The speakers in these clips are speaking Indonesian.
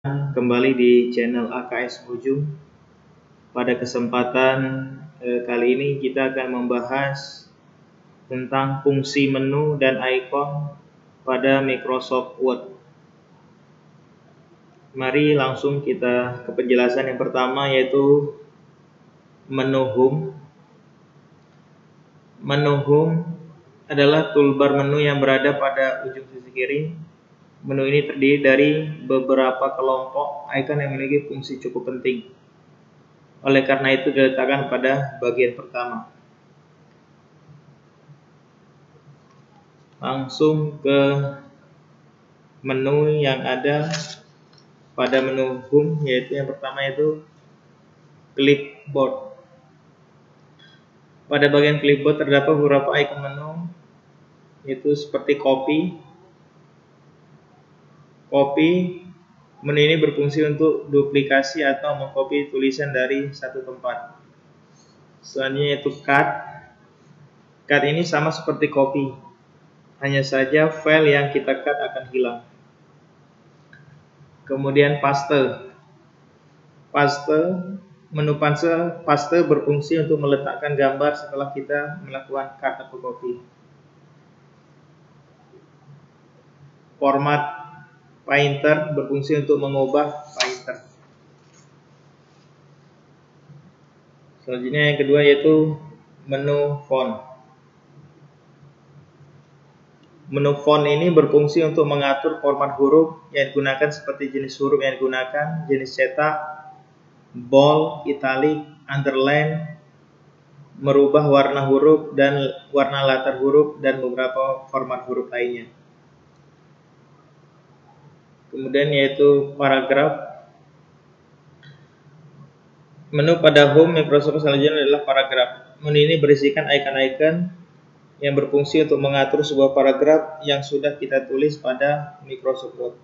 Kembali di channel AKS Ujung. Pada kesempatan kali ini kita akan membahas tentang fungsi menu dan icon pada Microsoft Word. Mari langsung kita ke penjelasan yang pertama, yaitu menu Home. Menu Home adalah toolbar menu yang berada pada ujung sisi kiri. Menu ini terdiri dari beberapa kelompok icon yang memiliki fungsi cukup penting. Oleh karena itu diletakkan pada bagian pertama. Langsung ke menu yang ada pada menu Home, yaitu yang pertama yaitu Clipboard. Pada bagian Clipboard terdapat beberapa icon menu, yaitu seperti copy. Menu ini berfungsi untuk duplikasi atau mengcopy tulisan dari satu tempat. Selanjutnya yaitu cut. Cut ini sama seperti copy, hanya saja file yang kita cut akan hilang. Kemudian paste. Menu paste berfungsi untuk meletakkan gambar setelah kita melakukan cut atau copy. Format Painter berfungsi untuk mengubah painter. Selanjutnya yang kedua yaitu menu font. Menu font ini berfungsi untuk mengatur format huruf yang digunakan seperti jenis huruf yang digunakan, jenis cetak, bold, italic, underline, merubah warna huruf dan warna latar huruf, dan beberapa format huruf lainnya. Kemudian yaitu paragraf. Menu pada Home Microsoft selanjutnya adalah paragraf. Menu ini berisikan icon-icon yang berfungsi untuk mengatur sebuah paragraf yang sudah kita tulis pada Microsoft Word.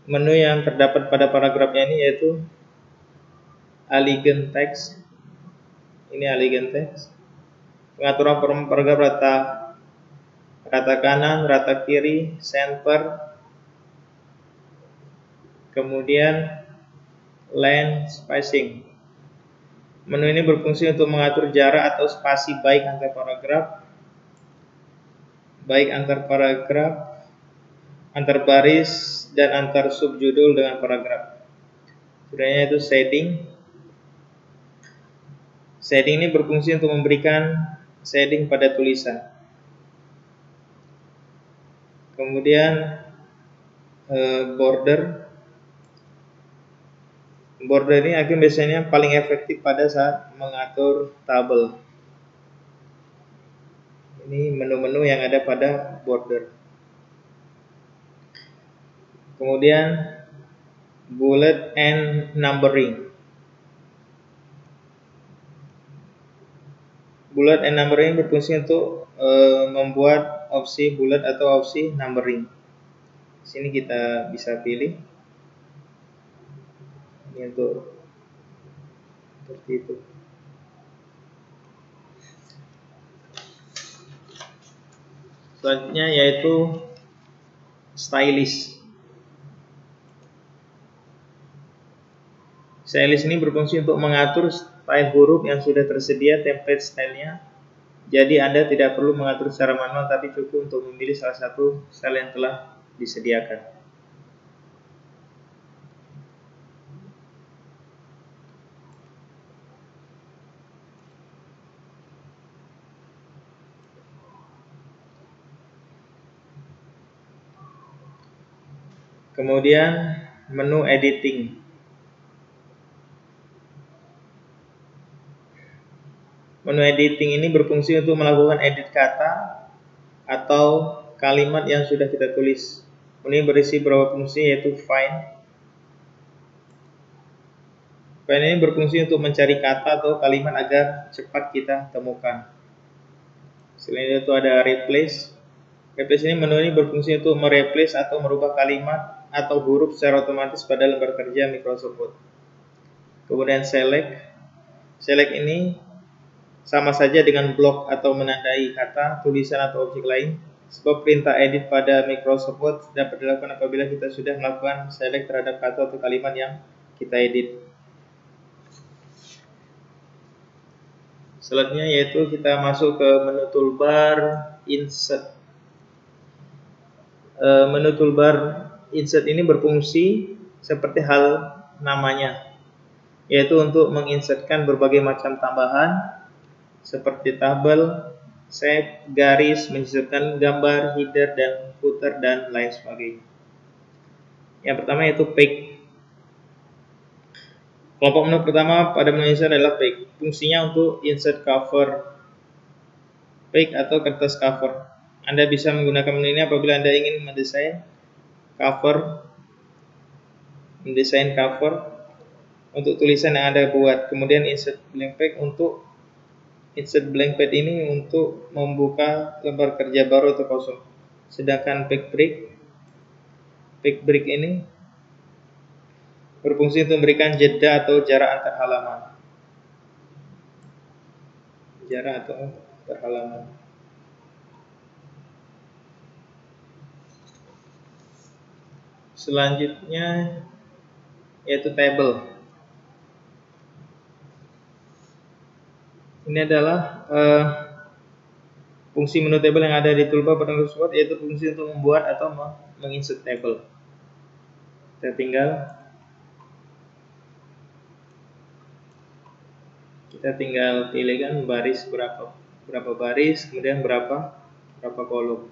Menu yang terdapat pada paragrafnya ini yaitu Elegant Text. Ini Elegant Text. Pengaturan format paragraf rata kanan, rata kiri, center. Kemudian line spacing. Menu ini berfungsi untuk mengatur jarak atau spasi baik antar paragraf, antar baris, dan antar subjudul dengan paragraf. Selanjutnya itu shading. Shading ini berfungsi untuk memberikan shading pada tulisan. Kemudian border. Border ini akan biasanya paling efektif pada saat mengatur tabel. Ini menu-menu yang ada pada border. Kemudian bullet and numbering. Bullet and numbering berfungsi untuk membuat opsi bullet atau opsi numbering. Di sini kita bisa pilih. Ini untuk seperti itu. Selanjutnya yaitu stylist. Stylist ini berfungsi untuk mengatur style huruf yang sudah tersedia template stylenya. Jadi Anda tidak perlu mengatur secara manual, tapi cukup untuk memilih salah satu style yang telah disediakan. Kemudian menu editing. Menu editing ini berfungsi untuk melakukan edit kata atau kalimat yang sudah kita tulis. Menu ini berisi beberapa fungsi, yaitu find. Find ini berfungsi untuk mencari kata atau kalimat agar cepat kita temukan. Selain itu ada replace. Replace ini menu ini berfungsi untuk mereplace atau merubah kalimat atau huruf secara otomatis pada lembar kerja Microsoft Word. Kemudian select. Select ini sama saja dengan blok atau menandai kata, tulisan, atau objek lain. Sebab perintah edit pada Microsoft Word dapat dilakukan apabila kita sudah melakukan select terhadap kata atau kalimat yang kita edit. Selanjutnya yaitu kita masuk ke menu toolbar insert. Menu toolbar insert ini berfungsi seperti hal namanya, yaitu untuk menginsertkan berbagai macam tambahan seperti tabel, shape, garis, menyisipkan gambar, header dan footer dan lain sebagainya. Yang pertama yaitu page. Kelompok menu pertama pada menu insert adalah page. Fungsinya untuk insert cover page atau kertas cover. Anda bisa menggunakan menu ini apabila Anda ingin mendesain cover untuk tulisan yang Anda buat. Kemudian insert blank page untuk insert blank page ini untuk membuka lembar kerja baru atau kosong. Sedangkan page break ini berfungsi untuk memberikan jeda atau jarak antar halaman. Selanjutnya yaitu table. Ini adalah fungsi menu table yang ada di toolbar pada Microsoft Word, yaitu fungsi untuk membuat atau menginsert table. Kita tinggal pilihkan baris berapa baris, kemudian berapa kolom.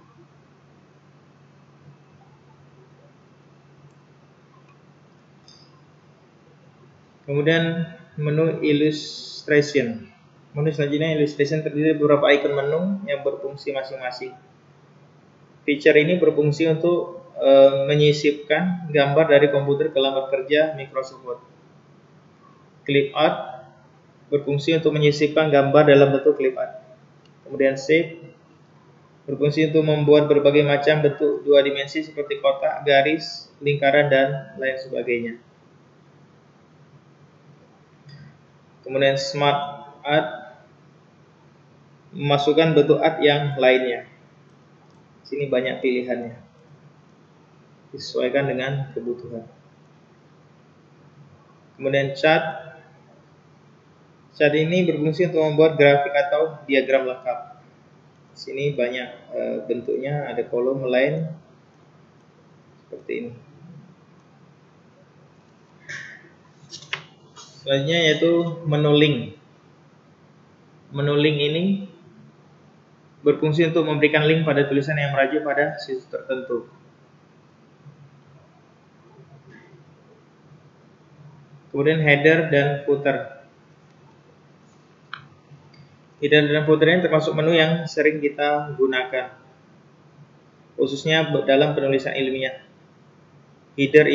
Kemudian menu illustration. Menu selanjutnya illustration terdiri dari beberapa icon menu yang berfungsi masing-masing. Feature ini berfungsi untuk menyisipkan gambar dari komputer ke lembar kerja Microsoft Word. Clip art berfungsi untuk menyisipkan gambar dalam bentuk clip art. Kemudian shape berfungsi untuk membuat berbagai macam bentuk dua dimensi seperti kotak, garis, lingkaran dan lain sebagainya. Kemudian smart art memasukkan bentuk art yang lainnya. Sini banyak pilihannya, disesuaikan dengan kebutuhan. Kemudian chart ini berfungsi untuk membuat grafik atau diagram lengkap. Sini banyak bentuknya, ada kolom lain seperti ini. Selanjutnya yaitu menu link. Menu link ini berfungsi untuk memberikan link pada tulisan yang merujuk pada situs tertentu. Kemudian header dan footer. Header dan footer ini termasuk menu yang sering kita gunakan, khususnya dalam penulisan ilmiah. Header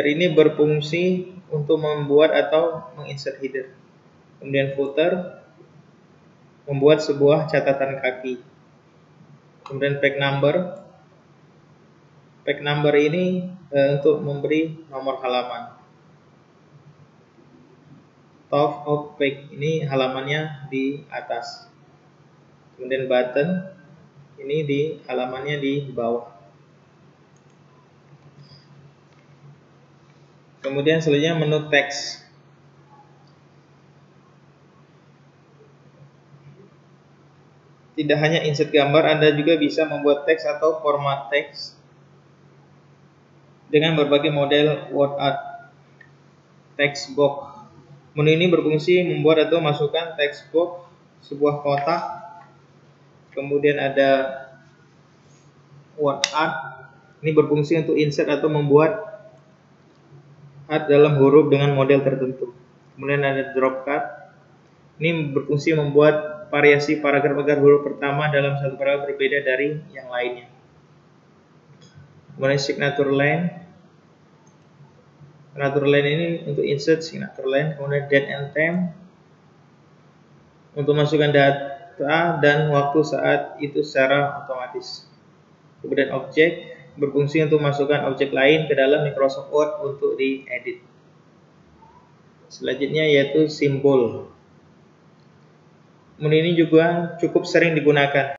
ini berfungsi untuk membuat atau menginsert header. Kemudian footer membuat sebuah catatan kaki. Kemudian page number. Page number ini untuk memberi nomor halaman. Top of page ini halamannya di atas. Kemudian button ini di halamannya di bawah. Kemudian selanjutnya menu teks. Tidak hanya insert gambar, Anda juga bisa membuat teks atau format teks dengan berbagai model word art. Text box. Menu ini berfungsi membuat atau masukkan text box, sebuah kotak. Kemudian ada word art. Ini berfungsi untuk insert atau membuat art dalam huruf dengan model tertentu. Kemudian ada drop card. Ini berfungsi membuat variasi paragraf agar huruf pertama dalam satu paragraf berbeda dari yang lainnya. Kemudian signature line. Signature line ini untuk insert signature line. Kemudian date and time untuk masukkan data dan waktu saat itu secara otomatis. Kemudian objek berfungsi untuk masukkan objek lain ke dalam Microsoft Word untuk diedit. Selanjutnya yaitu simbol. Menu ini juga cukup sering digunakan.